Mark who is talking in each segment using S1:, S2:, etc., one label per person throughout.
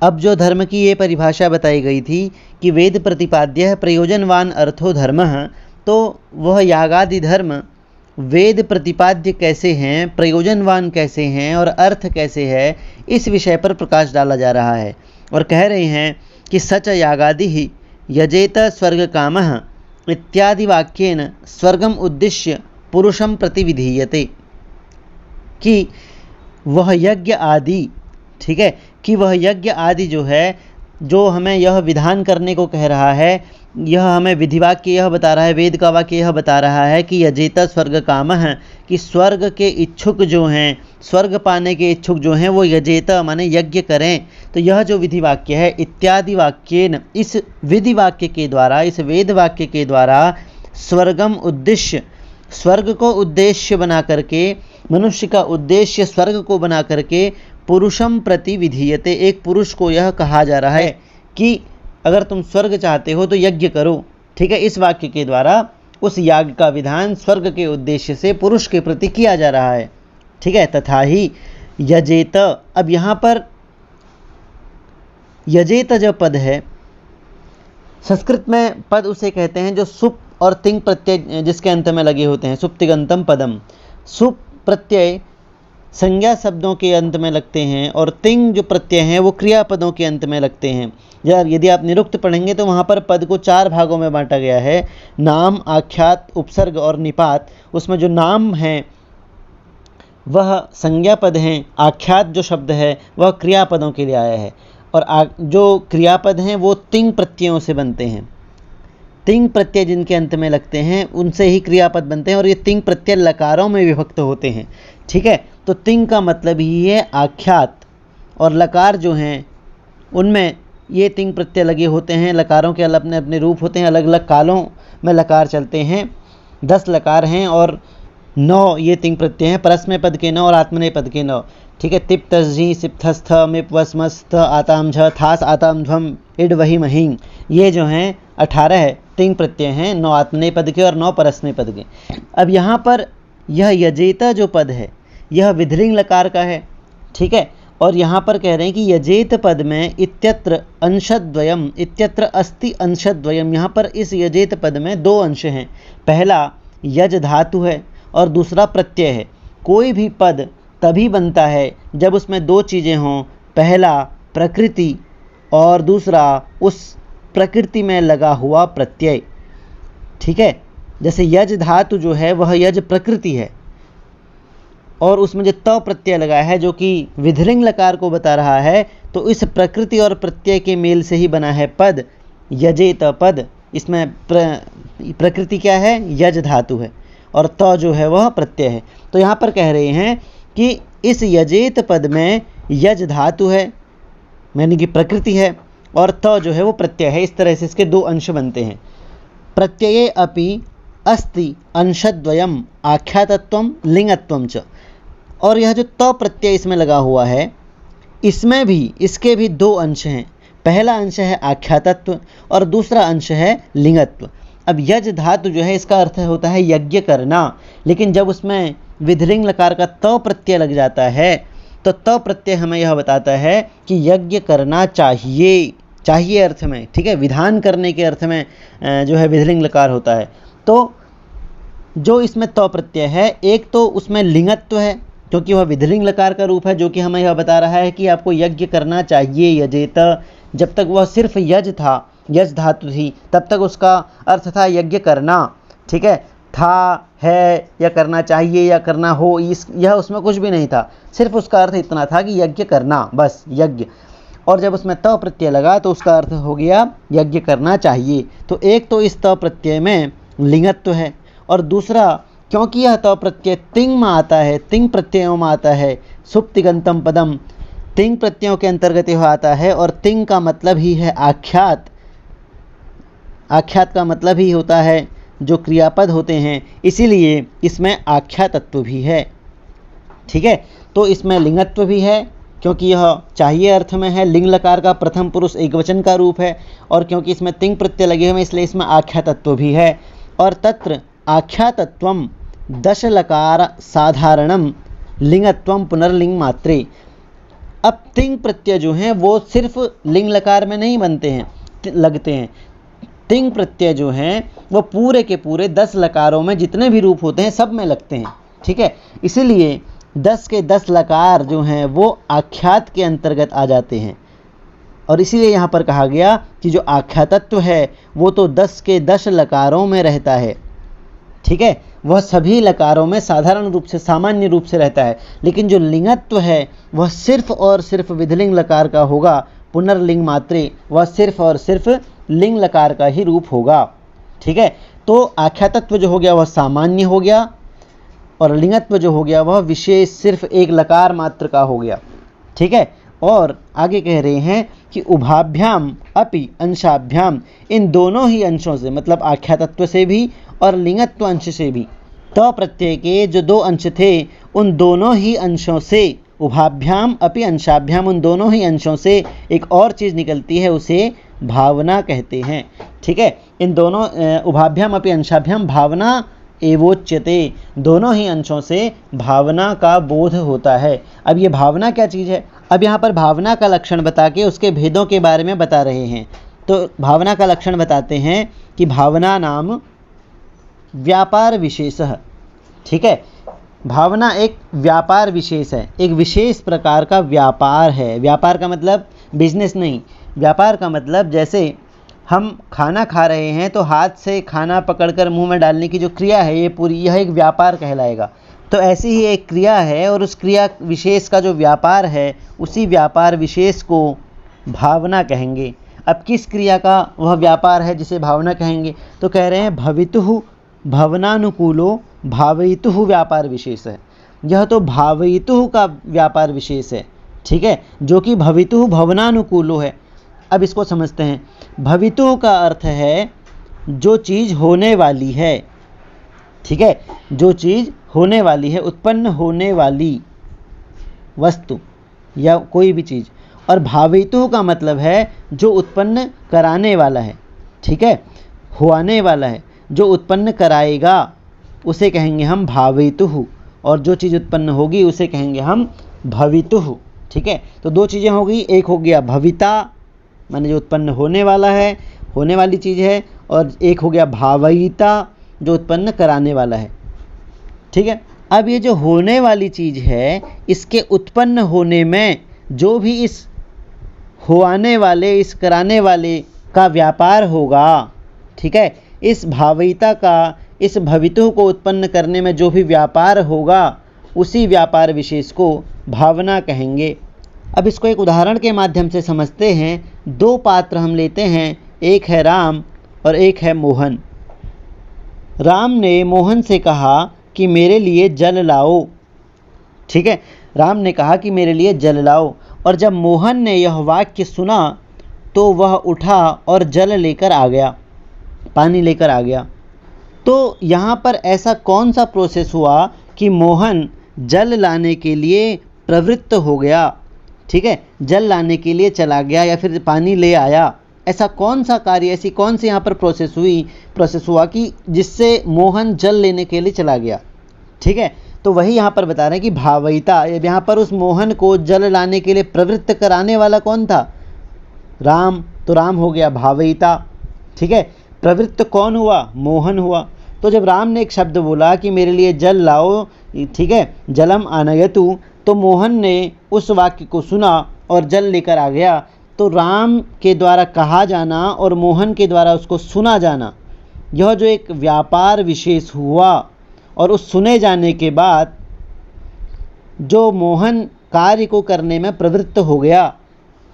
S1: अब जो धर्म की ये परिभाषा बताई गई थी कि वेद प्रतिपाद्य प्रयोजनवान अर्थो धर्मः, तो वह यागादि धर्म वेद प्रतिपाद्य कैसे हैं, प्रयोजनवान कैसे हैं और अर्थ कैसे है, इस विषय पर प्रकाश डाला जा रहा है। और कह रहे हैं कि सच यागादि ही यजेत स्वर्ग कामः इत्यादि वाक्येन स्वर्गम उद्दिश्य पुरुषम प्रतिविधीयते, कि वह यज्ञ आदि, ठीक है, कि वह यज्ञ आदि जो है, जो हमें यह विधान करने को कह रहा है, यह हमें विधिवाक्य यह बता रहा है, वेद का वाक्य यह बता रहा है कि यजेत स्वर्ग कामः, कि स्वर्ग के इच्छुक जो हैं, स्वर्ग पाने के इच्छुक जो हैं, वो यजेत माने यज्ञ करें। तो यह जो विधि वाक्य है, इत्यादि वाक्येन, इस विधि वाक्य के द्वारा, इस वेद वाक्य के द्वारा स्वर्गम उद्देश्य, स्वर्ग को उद्देश्य बना करके, मनुष्य का उद्देश्य स्वर्ग को बना करके पुरुषम प्रति विधीयते, एक पुरुष को यह कहा जा रहा है कि अगर तुम स्वर्ग चाहते हो तो यज्ञ करो। ठीक है, इस वाक्य के द्वारा उस याग का विधान स्वर्ग के उद्देश्य से पुरुष के प्रति किया जा रहा है। ठीक है, तथा ही यजेत, अब यहाँ पर यजेत जो पद है, संस्कृत में पद उसे कहते हैं जो सुप और तिंग प्रत्यय जिसके अंत में लगे होते हैं, सुप्तिगंतम पदम। सुप प्रत्यय संज्ञा शब्दों के अंत में लगते हैं और तिंग जो प्रत्यय हैं वो क्रियापदों के अंत में लगते हैं। यदि आप निरुक्त पढ़ेंगे तो वहाँ पर पद को 4 भागों में बांटा गया है, नाम, आख्यात, उपसर्ग और निपात। उसमें जो नाम है वह संज्ञा पद हैं, आख्यात जो शब्द है वह क्रियापदों के लिए आया है, और जो क्रियापद हैं वो तिंग प्रत्ययों से बनते हैं। तिंग प्रत्यय जिनके अंत में लगते हैं उनसे ही क्रियापद बनते हैं, और ये तिंग प्रत्यय लकारों में विभक्त होते हैं। ठीक है, तो तिंग का मतलब ही है आख्यात, और लकार जो हैं उनमें ये तिंग प्रत्यय लगे होते हैं। लकारों के अपने अपने रूप होते हैं, अलग अलग कालों में लकार चलते हैं। 10 लकार हैं और 9 ये तिंग प्रत्यय हैं, परस्मय पद के 9 और आत्मनेय पद के 9। ठीक है, तिप तस्जी सिप्थस्थ मिप वस्मस्थ आतामझ थास आतामध्वम इड वही महिंग, ये जो हैं 18 तिंग प्रत्यय हैं, 9 आत्मनेय पद के और 9 परस्मय पद के। अब यहाँ पर यह यजेता जो पद है यह विधिलिंग लकार का है। ठीक है, और यहाँ पर कह रहे हैं कि यजेत पद में इत्यत्र अंशद्वयम, इत्यत्र अस्ति अंशद्वयम, यहाँ पर इस यजेत पद में 2 अंश हैं। पहला यज धातु है और दूसरा प्रत्यय है। कोई भी पद तभी बनता है जब उसमें 2 चीज़ें हों, पहला प्रकृति और दूसरा उस प्रकृति में लगा हुआ प्रत्यय। ठीक है, जैसे यज धातु जो है वह यज प्रकृति है और उसमें जो त प्रत्यय लगा है जो कि विधिलिंग लकार को बता रहा है, तो इस प्रकृति और प्रत्यय के मेल से ही बना है पद यजेत पद। इसमें प्रकृति क्या है, यज धातु है, और त जो है वह प्रत्यय है। तो यहाँ पर कह रहे हैं कि इस यजेत पद में यज धातु है यानी कि प्रकृति है, और त जो है वो प्रत्यय है। इस तरह से इसके 2 अंश बनते हैं। प्रत्यये अपि अस्ति अंशद्वयम आख्यातत्वम लिंगत्वम च, और यह जो त प्रत्यय इसमें लगा हुआ है इसमें भी, इसके भी 2 अंश हैं। पहला अंश है आख्यातत्व और दूसरा अंश है लिंगत्व। अब यज धातु जो है इसका अर्थ होता है यज्ञ करना, लेकिन जब उसमें विधिलिंग लकार का त प्रत्यय लग जाता है तो त प्रत्यय हमें यह बताता है कि यज्ञ करना चाहिए, चाहिए अर्थ में। ठीक है, विधान करने के अर्थ में जो है विधिलिंग लकार होता है। तो जो इसमें त प्रत्यय है, एक तो उसमें लिंगत्व है क्योंकि वह विधिलिंग लकार का रूप है जो कि हमें यह बता रहा है कि आपको यज्ञ करना चाहिए। यजेत, जब तक वह सिर्फ यज था, यज धातु थी, तब तक उसका अर्थ था यज्ञ करना। ठीक है, था, है या करना चाहिए या करना हो, यह उसमें कुछ भी नहीं था, सिर्फ उसका अर्थ इतना था कि यज्ञ करना, बस यज्ञ। और जब उसमें त प्रत्यय लगा तो उसका अर्थ हो गया यज्ञ करना चाहिए। तो एक तो इस त प्रत्यय में लिंगत्व है, और दूसरा क्योंकि यह त प्रत्यय तिंग में आता है, तिंग प्रत्ययों में आता है, सुप्तिगंतम पदम तिंग प्रत्ययों के अंतर्गत यह आता है, और तिंग का मतलब ही है आख्यात। आख्यात का मतलब ही होता है जो क्रियापद होते हैं, इसीलिए इसमें आख्यातत्व भी है। ठीक है, तो इसमें लिंगत्व भी है क्योंकि यह चाहिए अर्थ में है, लिंग लकार का प्रथम पुरुष एकवचन का रूप है, और क्योंकि इसमें तिंग प्रत्यय लगे हुए इसलिए इसमें आख्यातत्व भी है। और तत्र आख्यातत्वम 10 लकार साधारणम लिंगत्वम पुनर्लिंग मात्रे, अब तिंग प्रत्यय जो हैं वो सिर्फ लिंग लकार में नहीं बनते हैं, लगते हैं। तिंग प्रत्यय जो हैं वो पूरे के पूरे 10 लकारों में जितने भी रूप होते हैं सब में लगते हैं, ठीक है। इसीलिए 10 के 10 लकार जो हैं वो आख्यात के अंतर्गत आ जाते हैं, और इसीलिए यहाँ पर कहा गया कि जो आख्यातत्व है वो तो 10 के 10 लकारों में रहता है, ठीक है। वह सभी लकारों में साधारण रूप से, सामान्य रूप से रहता है, लेकिन जो लिंगत्व है वह सिर्फ और सिर्फ विधिलिंग लकार का होगा। पुनर्लिंग मात्रे, वह सिर्फ और सिर्फ लिंग लकार का ही रूप होगा, ठीक है। तो आख्यातत्व जो हो गया वह सामान्य हो गया, और लिंगत्व जो हो गया वह विशेष सिर्फ एक लकार मात्र का हो गया, ठीक है। और आगे कह रहे हैं कि उभाभ्याम अपि अंशाभ्याम, इन दोनों ही अंशों से, मतलब आख्यातत्व से भी और लिंगत्व अंश से भी, तो प्रत्यय के जो 2 अंश थे उन दोनों ही अंशों से, उभाभ्याम अपि अंशाभ्याम, उन दोनों ही अंशों से एक और चीज़ निकलती है, उसे भावना कहते हैं, ठीक है। इन दोनों उभाभ्याम अपि अंशाभ्याम भावना एवोच्यते, दोनों ही अंशों से भावना का बोध होता है। अब ये भावना क्या चीज़ है? अब यहाँ पर भावना का लक्षण बता के उसके भेदों के बारे में बता रहे हैं। तो भावना का लक्षण बताते हैं कि भावना नाम व्यापार विशेषः, ठीक है। भावना एक व्यापार विशेष है, एक विशेष प्रकार का व्यापार है। व्यापार का मतलब बिजनेस नहीं, व्यापार का मतलब जैसे हम खाना खा रहे हैं तो हाथ से खाना पकड़कर मुंह में डालने की जो क्रिया है ये पूरी, यह एक व्यापार कहलाएगा। तो ऐसी ही एक क्रिया है, और उस क्रिया विशेष का जो व्यापार है उसी व्यापार विशेष को भावना कहेंगे। अब किस क्रिया का वह व्यापार है जिसे भावना कहेंगे? तो कह रहे हैं भवितुः भवनानुकूलो भावयितुः व्यापार विशेष है। यह तो भावयितुः का व्यापार विशेष है, ठीक है, जो कि भवितुः भवनानुकूलो है। अब इसको समझते हैं। भवितुः का अर्थ है जो चीज़ होने वाली है, ठीक है, जो चीज़ होने वाली है, उत्पन्न होने वाली वस्तु या कोई भी चीज़। और भावयितुः का मतलब है जो उत्पन्न कराने वाला है, ठीक है, हुआने वाला है, जो उत्पन्न कराएगा उसे कहेंगे हम भावयितुः, और जो चीज़ उत्पन्न होगी उसे कहेंगे हम भवितुः, ठीक है। तो 2 चीज़ें हो गई, एक हो गया भविता माने जो उत्पन्न होने वाला है, होने वाली चीज़ है, और एक हो गया भावयिता जो उत्पन्न कराने वाला है, ठीक है। अब ये जो होने वाली चीज़ है इसके उत्पन्न होने में जो भी इस हुआने वाले, इस कराने वाले का व्यापार होगा, ठीक है, इस भावयिता का, इस भवितुः को उत्पन्न करने में जो भी व्यापार होगा उसी व्यापार विशेष को भावना कहेंगे। अब इसको एक उदाहरण के माध्यम से समझते हैं। 2 पात्र हम लेते हैं, एक है राम और एक है मोहन। राम ने मोहन से कहा कि मेरे लिए जल लाओ, ठीक है, राम ने कहा कि मेरे लिए जल लाओ, और जब मोहन ने यह वाक्य सुना तो वह उठा और जल लेकर आ गया, पानी लेकर आ गया। तो यहाँ पर ऐसा कौन सा प्रोसेस हुआ कि मोहन जल लाने के लिए प्रवृत्त हो गया, ठीक है, जल लाने के लिए चला गया या फिर पानी ले आया? ऐसा कौन सा कार्य, ऐसी कौन सी यहाँ पर प्रोसेस हुआ कि जिससे मोहन जल लेने के लिए चला गया, ठीक है। तो वही यहाँ पर बता रहे हैं कि भावयिता, यहाँ पर उस मोहन को जल लाने के लिए प्रवृत्त कराने वाला कौन था? राम। तो राम हो गया भावयिता, ठीक है। प्रवृत्त कौन हुआ? मोहन हुआ। तो जब राम ने एक शब्द बोला कि मेरे लिए जल लाओ, ठीक है, जलम आनयतु, तो मोहन ने उस वाक्य को सुना और जल लेकर आ गया। तो राम के द्वारा कहा जाना और मोहन के द्वारा उसको सुना जाना, यह जो एक व्यापार विशेष हुआ, और उस सुने जाने के बाद जो मोहन कार्य को करने में प्रवृत्त हो गया,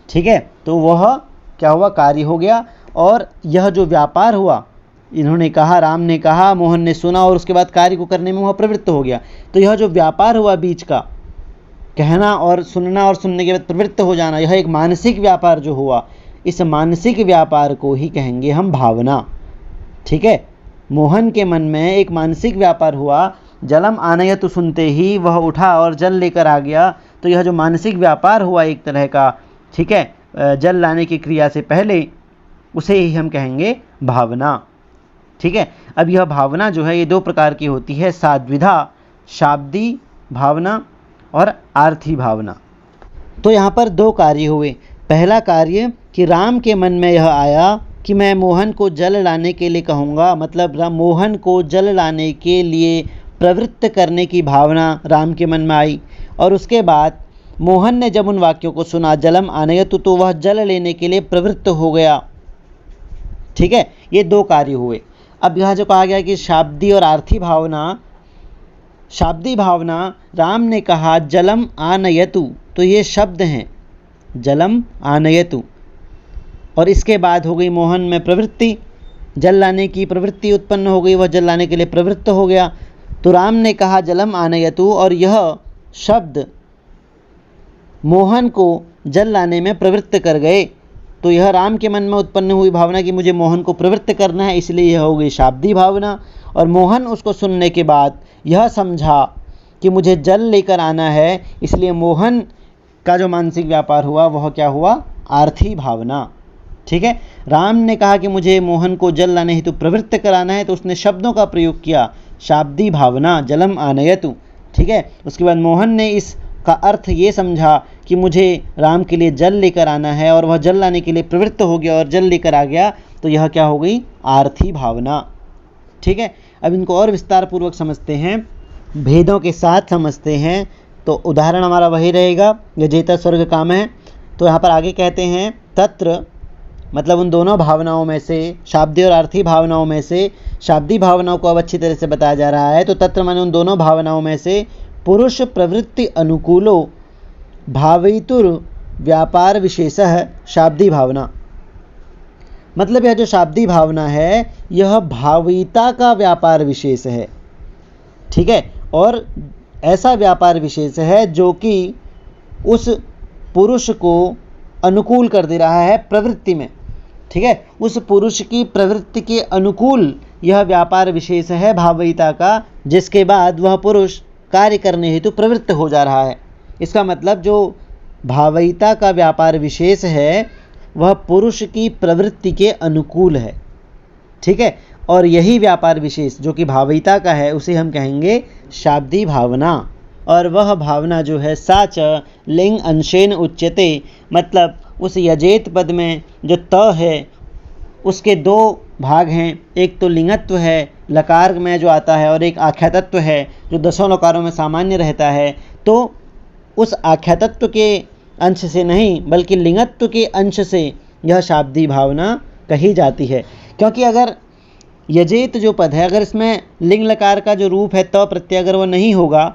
S1: ठीक है, तो वह क्या हुआ? कार्य हो गया। और यह जो व्यापार हुआ, इन्होंने कहा, राम ने कहा, मोहन ने सुना, और उसके बाद कार्य को करने में वह प्रवृत्त हो गया। तो यह जो व्यापार हुआ बीच का, कहना और सुनने के बाद प्रवृत्त हो जाना, यह एक मानसिक व्यापार जो हुआ, इस मानसिक व्यापार को ही कहेंगे हम भावना, ठीक है। मोहन के मन में एक मानसिक व्यापार हुआ, जलम आनयतु सुनते ही वह उठा और जल लेकर आ गया। तो यह जो मानसिक व्यापार हुआ एक तरह का, ठीक है, जल लाने की क्रिया से पहले, उसे ही हम कहेंगे भावना, ठीक है। अब यह भावना जो है ये 2 प्रकार की होती है, साद्विधा, शाब्दी भावना और आर्थी भावना। तो यहाँ पर दो कार्य हुए। पहला कार्य कि राम के मन में यह आया कि मैं मोहन को जल लाने के लिए कहूँगा, मतलब मोहन को जल लाने के लिए प्रवृत्त करने की भावना राम के मन में आई। और उसके बाद मोहन ने जब उन वाक्यों को सुना जलम आनयतु, तो वह जल लेने के लिए प्रवृत्त हो गया। ठीक है, ये दो कार्य हुए। अब यह जो कहा गया कि शाब्दी और आर्थी भावना, शाब्दी भावना राम ने कहा जलम आनयतु, तो ये शब्द हैं जलम आनयतु, और इसके बाद हो गई मोहन में प्रवृत्ति, जल लाने की प्रवृत्ति उत्पन्न हो गई, वह जल लाने के लिए प्रवृत्त हो गया। तो राम ने कहा जलम आनयतु, और यह शब्द मोहन को जल लाने में प्रवृत्त कर गए। तो यह राम के मन में उत्पन्न हुई भावना कि मुझे मोहन को प्रवृत्त करना है, इसलिए यह हो गई शाब्दी भावना। और मोहन उसको सुनने के बाद यह समझा कि मुझे जल लेकर आना है, इसलिए मोहन का जो मानसिक व्यापार हुआ वह क्या हुआ, आर्थी भावना। ठीक है, राम ने कहा कि मुझे मोहन को जल लाने हेतु प्रवृत्त कराना है, तो उसने शब्दों का प्रयोग किया, शाब्दी भावना जलम आनयतु। ठीक है, उसके बाद मोहन ने इसका अर्थ ये समझा कि मुझे राम के लिए जल लेकर आना है, और वह जल लाने के लिए प्रवृत्त हो गया और जल लेकर आ गया, तो यह क्या हो गई, आर्थी भावना। ठीक है, अब इनको और विस्तार पूर्वक समझते हैं, भेदों के साथ समझते हैं। तो उदाहरण हमारा वही रहेगा, यजेता स्वर्ग काम है। तो यहाँ पर आगे कहते हैं तत्र, मतलब उन दोनों भावनाओं में से, शाब्दी और आर्थी भावनाओं में से शाब्दी भावनाओं को अब अच्छी तरह से बताया जा रहा है। तो तत्र माने उन दोनों भावनाओं में से पुरुष प्रवृत्ति अनुकूलो भावयितुर व्यापार विशेषः शाब्दी भावना, मतलब यह जो शाब्दी भावना है यह भावयिता का व्यापार विशेष है। ठीक है, और ऐसा व्यापार विशेष है जो कि उस पुरुष को अनुकूल कर दे रहा है प्रवृत्ति में। ठीक है, उस पुरुष की प्रवृत्ति के अनुकूल यह व्यापार विशेष है भावयिता का, जिसके बाद वह पुरुष कार्य करने हेतु प्रवृत्त हो जा रहा है। इसका मतलब जो भावयिता का व्यापार विशेष है वह पुरुष की प्रवृत्ति के अनुकूल है। ठीक है, और यही व्यापार विशेष जो कि भावयिता का है उसे हम कहेंगे शाब्दी भावना। और वह भावना जो है साच लिंग अंशेन उच्यते, मतलब उस यजेत पद में जो त है उसके दो भाग हैं, एक तो लिंगत्व है लकार में जो आता है, और एक आख्यातत्व है जो दसों लकारों में सामान्य रहता है। तो उस आख्यातत्व के अंश से नहीं बल्कि लिंगत्व के अंश से यह शाब्दी भावना कही जाती है। क्योंकि अगर यजेत जो पद है, अगर इसमें लिंग लकार का जो रूप है त प्रत्यय अगर वह नहीं होगा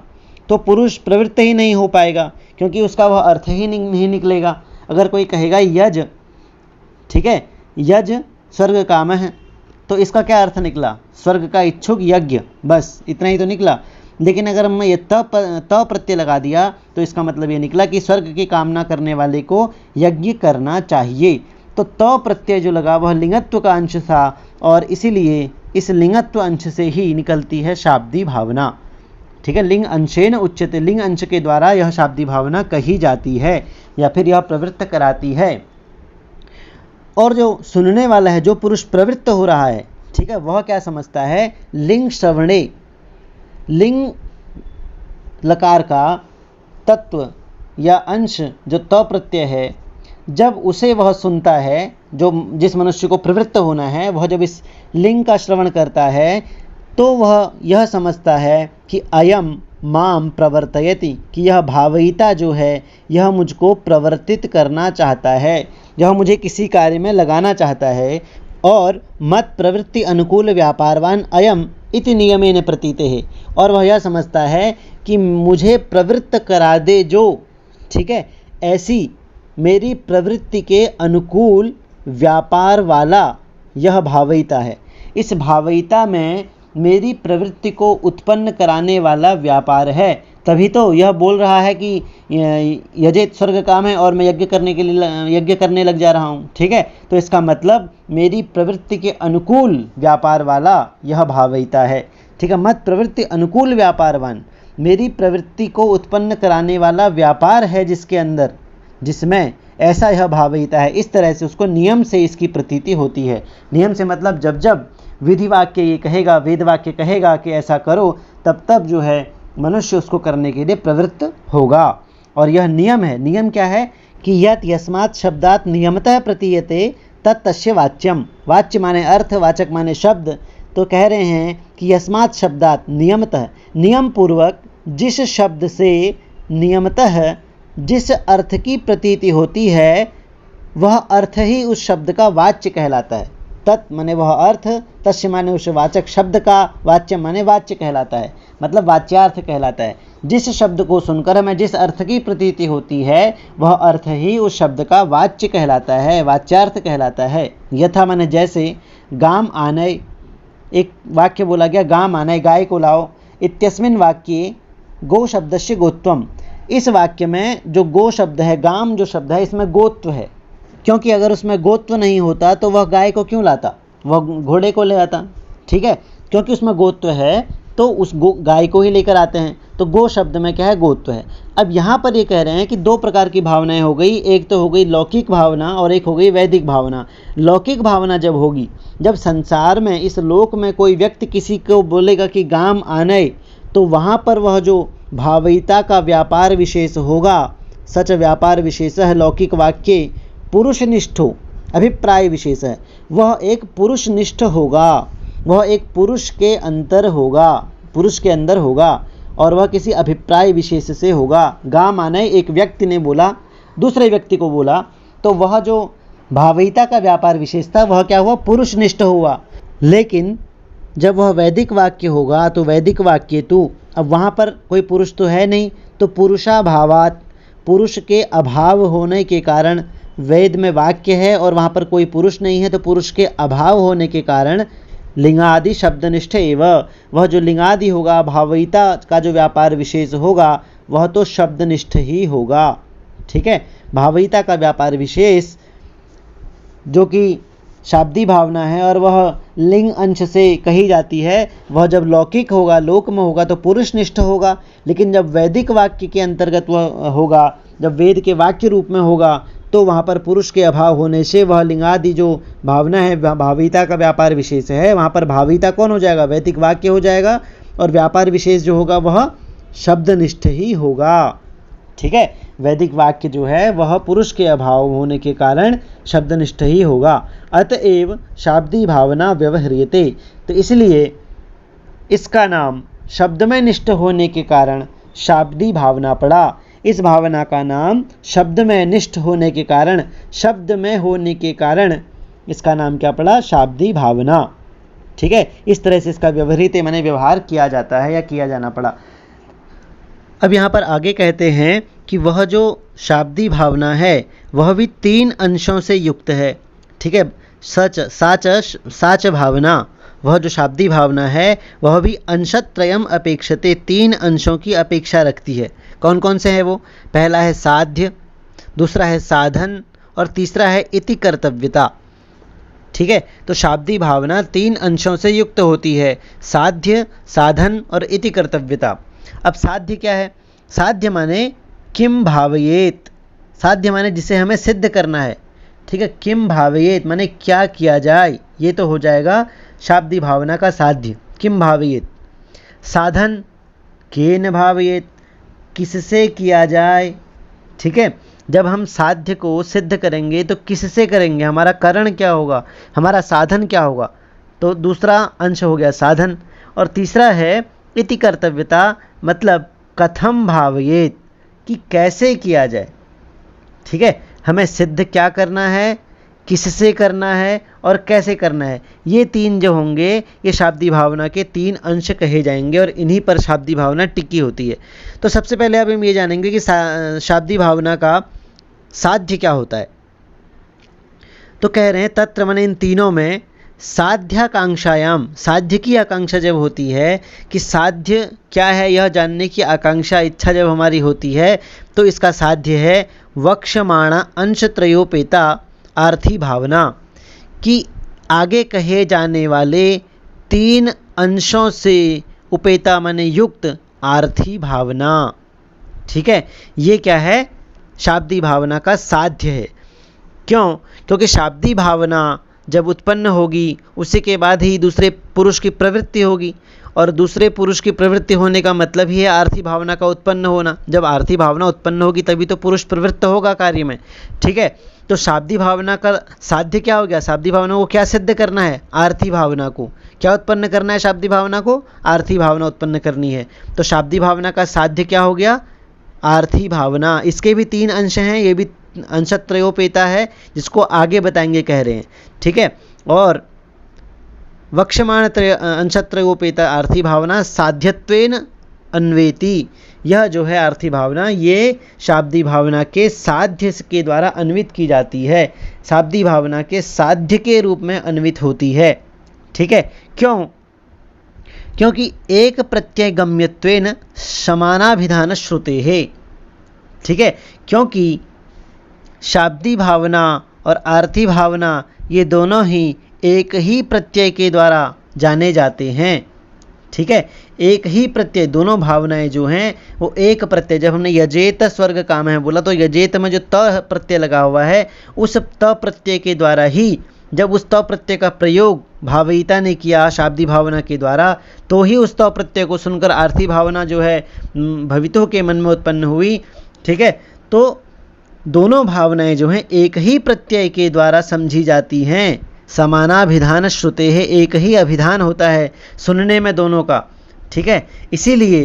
S1: तो पुरुष प्रवृत्त ही नहीं हो पाएगा, क्योंकि उसका वह अर्थ ही नहीं निकलेगा। अगर कोई कहेगा यज, ठीक है, यज स्वर्ग काम है, तो इसका क्या अर्थ निकला, स्वर्ग का इच्छुक यज्ञ, बस इतना ही तो निकला। लेकिन अगर हमने ये त प्रत्यय लगा दिया तो इसका मतलब ये निकला कि स्वर्ग की कामना करने वाले को यज्ञ करना चाहिए। तो त प्रत्यय जो लगा वह लिंगत्व का अंश था, और इसीलिए इस लिंगत्व अंश से ही निकलती है शाब्दी भावना। ठीक है, लिंग अंशेन उच्यते, लिंग अंश के द्वारा यह शाब्दी भावना कही जाती है या फिर यह प्रवृत्त कराती है। और जो सुनने वाला है, जो पुरुष प्रवृत्त हो रहा है, ठीक है, वह क्या समझता है, लिंग श्रवणे, लिंग लकार का तत्व या अंश जो त प्रत्यय है, जब उसे वह सुनता है, जो जिस मनुष्य को प्रवृत्त होना है, वह जब इस लिंग का श्रवण करता है तो वह यह समझता है कि अयम माम प्रवर्तयति, कि यह भावयिता जो है यह मुझको प्रवर्तित करना चाहता है, यह मुझे किसी कार्य में लगाना चाहता है। और मत प्रवृत्ति अनुकूल व्यापारवान अयम इति नियमेन प्रतीते है, और वह यह समझता है कि मुझे प्रवृत्त करा दे जो, ठीक है, ऐसी मेरी प्रवृत्ति के अनुकूल व्यापार वाला यह भावयिता है। इस भावयिता में मेरी प्रवृत्ति को उत्पन्न कराने वाला व्यापार है, तभी तो यह बोल रहा है कि यजेत स्वर्ग काम है और मैं यज्ञ करने लग जा रहा हूँ। ठीक है, तो इसका मतलब मेरी प्रवृत्ति के अनुकूल व्यापार वाला यह भावयिता है। ठीक है, मत प्रवृत्ति अनुकूल व्यापारवान, मेरी प्रवृत्ति को उत्पन्न कराने वाला व्यापार है जिसके अंदर, जिसमें ऐसा यह भावयिता है। इस तरह से उसको नियम से इसकी प्रतीति होती है। नियम से मतलब जब जब विधि वाक्य ये कहेगा, वेद वाक्य कहेगा कि ऐसा करो, तब तब जो है मनुष्य उसको करने के लिए प्रवृत्त होगा। और यह नियम है। नियम क्या है कि यत् यस्मात् शब्दात् नियमतः प्रतीयते तत्तस्य वाच्यम। वाच्य माने अर्थ, वाचक माने शब्द। तो कह रहे हैं कि यस्मात् शब्दात् नियमतः, नियम पूर्वक जिस शब्द से नियमतः जिस अर्थ की प्रतीति होती है वह अर्थ ही उस शब्द का वाच्य कहलाता है। तत् माने वह अर्थ, तस्य माने उस वाचक शब्द का, वाच्य माने वाच्य कहलाता है, मतलब वाच्यार्थ कहलाता है। जिस शब्द को सुनकर हमें जिस अर्थ की प्रतीति होती है वह अर्थ ही उस शब्द का वाच्य कहलाता है, वाच्यार्थ कहलाता है। यथा माने जैसे, गाम आनय, एक वाक्य बोला गया गाम आनय, गाय को लाओ। इत्यस्मिन् वाक्ये गो शब्दस्य गोत्वम। इस वाक्य में जो गो शब्द है, गाम जो शब्द है, इसमें गोत्व है, क्योंकि अगर उसमें गोत्व नहीं होता तो वह गाय को क्यों लाता, वह घोड़े को ले आता। ठीक है, क्योंकि उसमें गोत्व है तो उस गाय को ही लेकर आते हैं। तो गो शब्द में क्या है, गोत्व है। अब यहाँ पर ये कह रहे हैं कि दो प्रकार की भावनाएं हो गई, एक तो हो गई लौकिक भावना और एक हो गई वैदिक भावना। लौकिक भावना जब होगी, जब संसार में इस लोक में कोई व्यक्ति किसी को बोलेगा कि गाम आनय, तो वहाँ पर वह जो भावयिता का व्यापार विशेष होगा, सच व्यापार विशेष है लौकिक वाक्य पुरुषनिष्ठो, अभिप्राय विशेष है, वह एक पुरुषनिष्ठ होगा, वह एक पुरुष के अंतर होगा, पुरुष के अंदर होगा, और वह किसी अभिप्राय विशेष से होगा। गाम आनय एक व्यक्ति ने बोला, दूसरे व्यक्ति को बोला, तो वह जो भावयिता का व्यापार विशेष था वह क्या हुआ, पुरुषनिष्ठ हुआ। लेकिन जब वह वैदिक वाक्य होगा तो वैदिक वाक्य तो अब वहाँ पर कोई पुरुष तो है नहीं, तो पुरुषाभावात, पुरुष के अभाव होने के कारण वेद में वाक्य है और वहाँ पर कोई पुरुष नहीं है, तो पुरुष के अभाव होने के कारण लिंगादि शब्दनिष्ठ एवं, वह जो लिंगादि होगा, भावयिता का जो व्यापार विशेष होगा वह तो शब्दनिष्ठ ही होगा। ठीक है, भावयिता का व्यापार विशेष जो कि शाब्दी भावना है और वह लिंग अंश से कही जाती है, वह जब लौकिक होगा, लोक में होगा तो पुरुषनिष्ठ होगा। लेकिन जब वैदिक वाक्य के अंतर्गत वह होगा, जब वेद के वाक्य रूप में होगा, तो वहाँ पर पुरुष के अभाव होने से वह लिंगादि जो भावना है, भावयिता का व्यापार विशेष है, वहाँ पर भावयिता कौन हो जाएगा, वैदिक वाक्य हो जाएगा, और व्यापार विशेष जो होगा वह शब्दनिष्ठ ही होगा। ठीक है, वैदिक वाक्य जो है वह पुरुष के अभाव होने के कारण शब्दनिष्ठ ही होगा। अतएव शाब्दी भावना व्यवह्रियते, तो इसलिए इसका नाम शब्दमय निष्ठ होने के कारण शाब्दी भावना पड़ा। इस भावना का नाम शब्दमय निष्ठ होने के कारण, शब्द में होने के कारण इसका नाम क्या पड़ा, शाब्दी भावना। ठीक है, इस तरह से इसका व्यवहृत माने व्यवहार किया जाता है या किया जाना पड़ा। अब यहाँ पर आगे कहते हैं कि वह जो शाब्दी भावना है वह भी तीन अंशों से युक्त है। ठीक है, सच साच साच भावना, वह जो शाब्दी भावना है वह भी अंशत्रयम अपेक्षते, तीन अंशों की अपेक्षा रखती है। कौन कौन से हैं वो, पहला है साध्य, दूसरा है साधन और तीसरा है इति कर्तव्यता। ठीक है, तो शाब्दी भावना तीन अंशों से युक्त होती है, साध्य, साधन और इति कर्तव्यता। अब साध्य क्या है, साध्य माने किम भावयेत, साध्य माने जिसे हमें सिद्ध करना है। ठीक है, किम भावयेत माने क्या किया जाए, ये तो हो जाएगा शाब्दी भावना का साध्य, किम भावयेत। साधन केन भावयेत, किससे किया जाए। ठीक है, जब हम साध्य को सिद्ध करेंगे तो किससे करेंगे, हमारा कारण क्या होगा, हमारा साधन क्या होगा, तो दूसरा अंश हो गया साधन। और तीसरा है इति कर्तव्यता, मतलब कथम भावयेत, कि कैसे किया जाए। ठीक है, हमें सिद्ध क्या करना है, किससे करना है और कैसे करना है, ये तीन जो होंगे ये शाब्दी भावना के तीन अंश कहे जाएंगे और इन्हीं पर शाब्दी भावना टिकी होती है। तो सबसे पहले अब हम ये जानेंगे कि शाब्दी भावना का साध्य क्या होता है। तो कह रहे हैं तत्र माने इन तीनों में साध्याकांक्षायाम, साध्य की आकांक्षा जब होती है कि साध्य क्या है यह जानने की आकांक्षा, इच्छा जब हमारी होती है तो इसका साध्य है वक्षमाणा अंश त्रयोपेता आर्थी भावना, कि आगे कहे जाने वाले तीन अंशों से उपेता माने युक्त आर्थी भावना। ठीक है, ये क्या है, शाब्दी भावना का साध्य है। क्यों, क्योंकि शाब्दी भावना जब उत्पन्न होगी उसी के बाद ही दूसरे पुरुष की प्रवृत्ति होगी, और दूसरे पुरुष की प्रवृत्ति होने का मतलब ही है आर्थी भावना का उत्पन्न होना। जब आर्थी भावना उत्पन्न होगी तभी तो पुरुष प्रवृत्त होगा कार्य में, ठीक है। तो शाब्दी भावना का साध्य क्या हो गया? शाब्दी भावना को क्या सिद्ध करना है? आर्थी भावना को क्या उत्पन्न करना है? शाब्दी भावना को आर्थी भावना उत्पन्न करनी है। तो शाब्दी भावना का साध्य क्या हो गया? आर्थी भावना। इसके भी 3 अंश हैं, ये भी अंशत्रयोपेता है, जिसको आगे बताएंगे कह रहे हैं, ठीक है। और वक्ष्यमाण अंशत्रयोपेता आर्थी भावना साध्यत्वेन अन्वेति, यह जो है आर्थी भावना ये शाब्दी भावना के साध्य के द्वारा अन्वित की जाती है, शाब्दी भावना के साध्य के रूप में अन्वित होती है, ठीक है। क्यों? क्योंकि एक प्रत्यय गम्यत्वेन समानाभिधान श्रुते है, ठीक है। क्योंकि शाब्दी भावना और आर्थी भावना ये दोनों ही एक ही प्रत्यय के द्वारा जाने जाते हैं, ठीक है। एक ही प्रत्यय, दोनों भावनाएं जो हैं वो एक प्रत्यय, जब हमने यजेत स्वर्ग काम है बोला तो यजेत में जो त प्रत्यय लगा हुआ है उस त प्रत्यय के द्वारा ही, जब उस त प्रत्यय का प्रयोग भावयिता ने किया शाब्दी भावना के द्वारा, तो ही उस त प्रत्यय को सुनकर आर्थी भावना जो है भवितों के मन में उत्पन्न हुई, ठीक है। तो दोनों भावनाएं जो हैं एक ही प्रत्यय के द्वारा समझी जाती हैं। समानाभिधान श्रुते है, एक ही अभिधान होता है सुनने में दोनों का, ठीक है। इसीलिए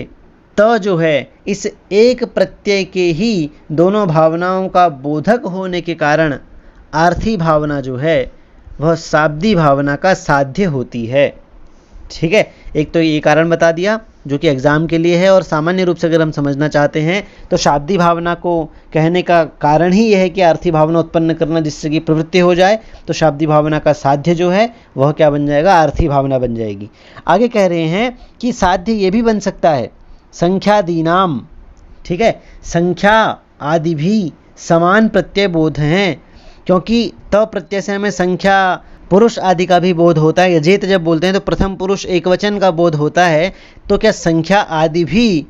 S1: त जो है इस एक प्रत्यय के ही दोनों भावनाओं का बोधक होने के कारण आर्थी भावना जो है वह शाब्दी भावना का साध्य होती है, ठीक है। एक तो ये कारण बता दिया जो कि एग्ज़ाम के लिए है, और सामान्य रूप से अगर हम समझना चाहते हैं तो शाब्दी भावना को कहने का कारण ही यह है कि आर्थी भावना उत्पन्न करना जिससे कि प्रवृत्ति हो जाए, तो शाब्दी भावना का साध्य जो है वह क्या बन जाएगा? आर्थी भावना बन जाएगी। आगे कह रहे हैं कि साध्य ये भी बन सकता है संख्यादीनाम, ठीक है। संख्या आदि भी समान प्रत्यय बोध हैं, क्योंकि त प्रत्यय से हमें संख्या पुरुष आदि का भी बोध होता है। यजेत जब बोलते हैं तो प्रथम पुरुष एकवचन का बोध होता है, तो क्या संख्या आदि भी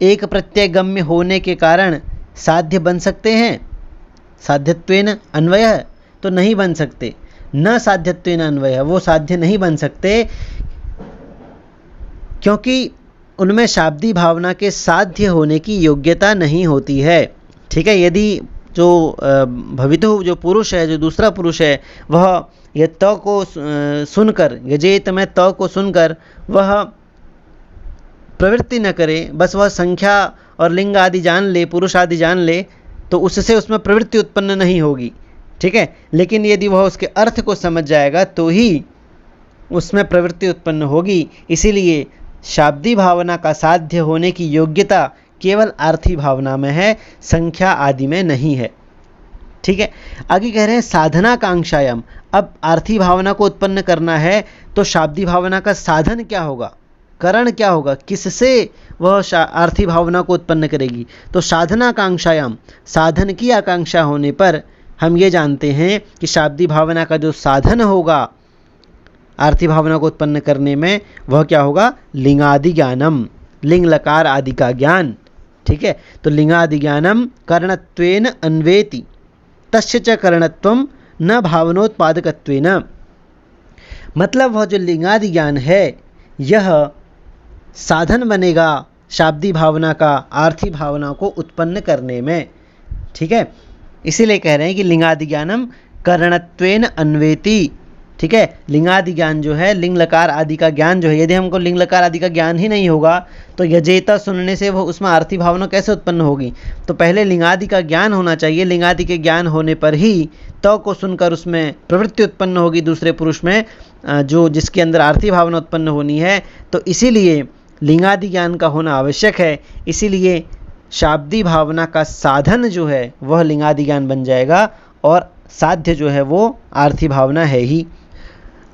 S1: एक प्रत्यय गम्य होने के कारण साध्य बन सकते हैं? साध्यत्वेन अन्वयः तो नहीं बन सकते, न साध्यत्वेन अन्वयः वो साध्य नहीं बन सकते, क्योंकि उनमें शाब्दी भावना के साध्य होने की योग्यता नहीं होती है, ठीक है। यदि जो भवितु जो पुरुष है, जो दूसरा पुरुष है, वह यह त को सुनकर, यजेत में त को सुनकर वह प्रवृत्ति न करे, बस वह संख्या और लिंग आदि जान ले, पुरुष आदि जान ले, तो उससे उसमें प्रवृत्ति उत्पन्न नहीं होगी, ठीक है। लेकिन यदि वह उसके अर्थ को समझ जाएगा तो ही उसमें प्रवृत्ति उत्पन्न होगी। इसीलिए शाब्दी भावना का साध्य होने की योग्यता केवल आर्थी भावना में है, संख्या आदि में नहीं है, ठीक है। आगे कह रहे हैं साधनाकांक्षायाम। अब आर्थी भावना को उत्पन्न करना है तो शाब्दी भावना का साधन क्या होगा, करण क्या होगा, किससे वह आर्थी भावना को उत्पन्न करेगी? तो साधनाकांक्षायाम, साधन की आकांक्षा होने पर हम ये जानते हैं कि शाब्दी भावना का जो साधन होगा आर्थी भावना को उत्पन्न करने में वह क्या होगा? लिंगादि ज्ञानम, लिंग लकार आदि का ज्ञान, ठीक है। तो लिंगादि ज्ञानम करणत्वेन अन्वेति तस्य च करणत्वम न भावनोत्पादकत्वेन, मतलब वह जो लिंगादि ज्ञान है यह साधन बनेगा शाब्दी भावना का आर्थी भावना को उत्पन्न करने में, ठीक है। इसीलिए कह रहे हैं कि लिंगादि ज्ञानम करणत्वेन अन्वेति, ठीक है। लिंगादि ज्ञान जो है, लिंग लकार आदि का ज्ञान जो है, यदि हमको लिंग लकार आदि का ज्ञान ही नहीं होगा तो यजेता सुनने से वो उसमें आर्थी भावना कैसे उत्पन्न होगी? तो पहले लिंगादि का ज्ञान होना चाहिए। लिंगादि के ज्ञान होने पर ही तो को सुनकर उसमें प्रवृत्ति उत्पन्न होगी दूसरे पुरुष में, जो जिसके अंदर आर्थी भावना उत्पन्न होनी है। तो इसीलिए लिंगादि ज्ञान का होना आवश्यक है। इसीलिए शाब्दी भावना का साधन जो है वह लिंगादि ज्ञान बन जाएगा, और साध्य जो है वो आर्थी भावना है ही।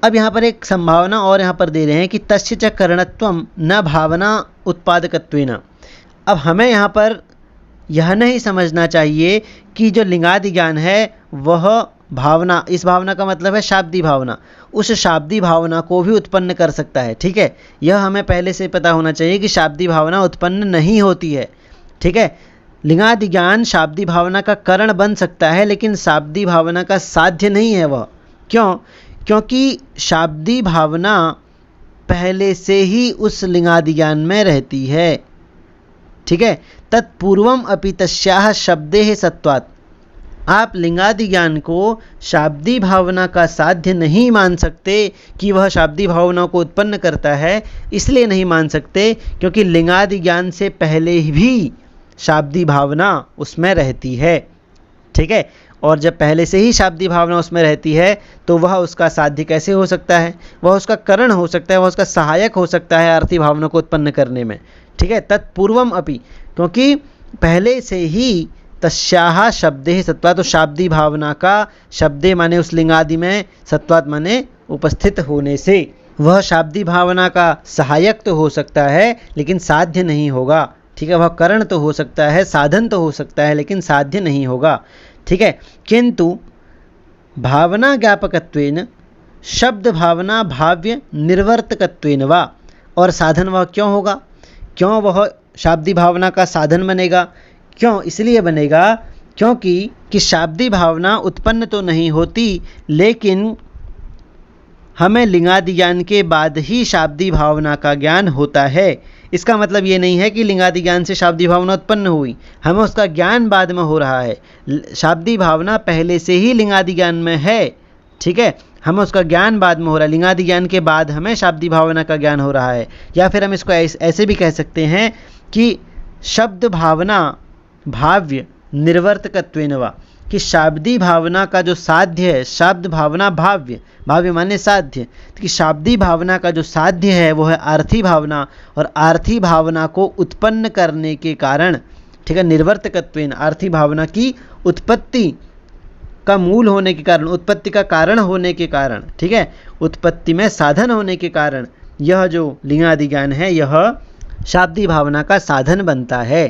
S1: अब यहाँ पर एक संभावना और यहाँ पर दे रहे हैं कि तस्य च करणत्वम न भावना उत्पादकत्वेन। अब हमें यहाँ पर यह नहीं समझना चाहिए कि जो लिंगादि ज्ञान है वह भावना, इस भावना का मतलब है शाब्दी भावना, उस शाब्दी भावना को भी उत्पन्न कर सकता है, ठीक है। यह हमें पहले से पता होना चाहिए कि शाब्दी भावना उत्पन्न नहीं होती है, ठीक है। लिंगादि ज्ञान शाब्दी भावना का कारण बन सकता है, लेकिन शाब्दी भावना का साध्य नहीं है वह। क्यों? क्योंकि शाब्दी भावना पहले से ही उस लिंगादि ज्ञान में रहती है। ठीक है, तत्पूर्वम अपि तस्याः शब्देः सत्वात्। आप लिंगादि ज्ञान को शाब्दी भावना का साध्य नहीं मान सकते कि वह शाब्दी भावना को उत्पन्न करता है। इसलिए नहीं मान सकते क्योंकि लिंगादि ज्ञान से पहले भी शाब्दी भावना उसमें रहती है। ठीक है, और जब पहले से ही शाब्दी भावना उसमें रहती है तो वह उसका साध्य कैसे हो सकता है? वह उसका करण हो सकता है, वह उसका सहायक हो सकता है अर्थी भावना को उत्पन्न करने में। ठीक है, तत्पूर्वम अपि, क्योंकि पहले से ही तस्याः शब्दे सत्वात्, तो शाब्दी भावना का शब्दे माने उस लिंगादि में, सत्वात् माने उपस्थित होने से वह शाब्दी भावना का सहायक तो हो सकता है लेकिन साध्य नहीं होगा। ठीक है, वह करण तो हो सकता है, साधन तो हो सकता है, लेकिन साध्य नहीं होगा। ठीक है, किंतु भावना ज्ञापकत्वेन शब्द भावना भाव्य निर्वर्तकत्वेन वा, और साधन वह क्यों होगा? क्यों वह शाब्दी भावना का साधन बनेगा? क्यों? इसलिए बनेगा क्योंकि शाब्दी भावना उत्पन्न तो नहीं होती, लेकिन हमें लिंगादि ज्ञान के बाद ही शाब्दी भावना का ज्ञान होता है। इसका मतलब ये नहीं है कि लिंगादि ज्ञान से शाब्दी भावना उत्पन्न हुई, हमें उसका ज्ञान बाद में हो रहा है। शाब्दी भावना पहले से ही लिंगादि ज्ञान में है। ठीक है, हमें उसका ज्ञान बाद में हो रहा है, लिंगादि ज्ञान के बाद हमें शाब्दी भावना का ज्ञान हो रहा है। या फिर हम इसको ऐसे भी कह सकते हैं कि शब्द भावना भाव्य निर्वर्तकत्वेन वा, कि शाब्दी भावना का जो साध्य है, शब्द भावना भाव्य, भाव्य माने साध्य, कि शाब्दी भावना का जो साध्य है वो है आर्थी भावना, और आर्थी भावना को उत्पन्न करने के कारण, ठीक है, निर्वर्तकत्वेन, आर्थी भावना की उत्पत्ति का मूल होने के कारण, उत्पत्ति का कारण होने के कारण, ठीक है, उत्पत्ति में साधन होने के कारण यह जो लिंगादि ज्ञान है यह शाब्दी भावना का साधन बनता है।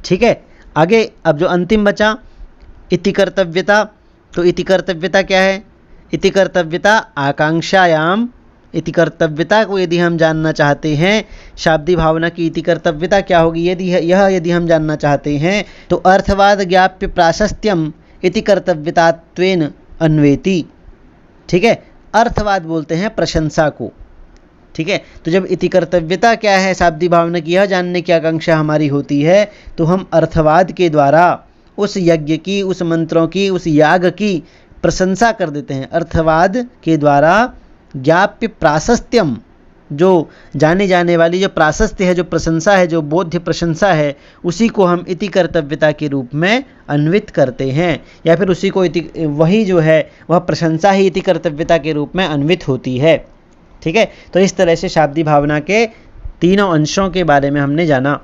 S1: ठीक है, आगे अब जो अंतिम बचा इति कर्तव्यता, तो इति कर्तव्यता क्या है? इति कर्तव्यता आकांक्षायाम, इति कर्तव्यता को यदि हम जानना चाहते हैं, शाब्दी भावना की इति कर्तव्यता क्या होगी यदि हम जानना चाहते हैं, तो अर्थवाद ज्ञाप्य प्राशस्त्यम इति कर्तव्यतात्वेन अन्वेति। ठीक है, अर्थवाद बोलते हैं प्रशंसा को। ठीक है, तो जब इति कर्तव्यता क्या है शाब्दी भावना की, यह जानने की आकांक्षा हमारी होती है, तो हम अर्थवाद के द्वारा उस यज्ञ की, उस मंत्रों की, उस याग की प्रशंसा कर देते हैं। अर्थवाद के द्वारा ज्ञाप्य प्राशस्त्यम, जो जाने जाने वाली जो प्राशस्त्य है, जो प्रशंसा है, जो बोध्य प्रशंसा है, उसी को हम इति कर्तव्यता के रूप में अन्वित करते हैं, या फिर उसी को वही जो है वह प्रशंसा ही इति कर्तव्यता के रूप में अन्वित होती है। ठीक है, तो इस तरह से शाब्दी भावना के तीनों अंशों के बारे में हमने जाना।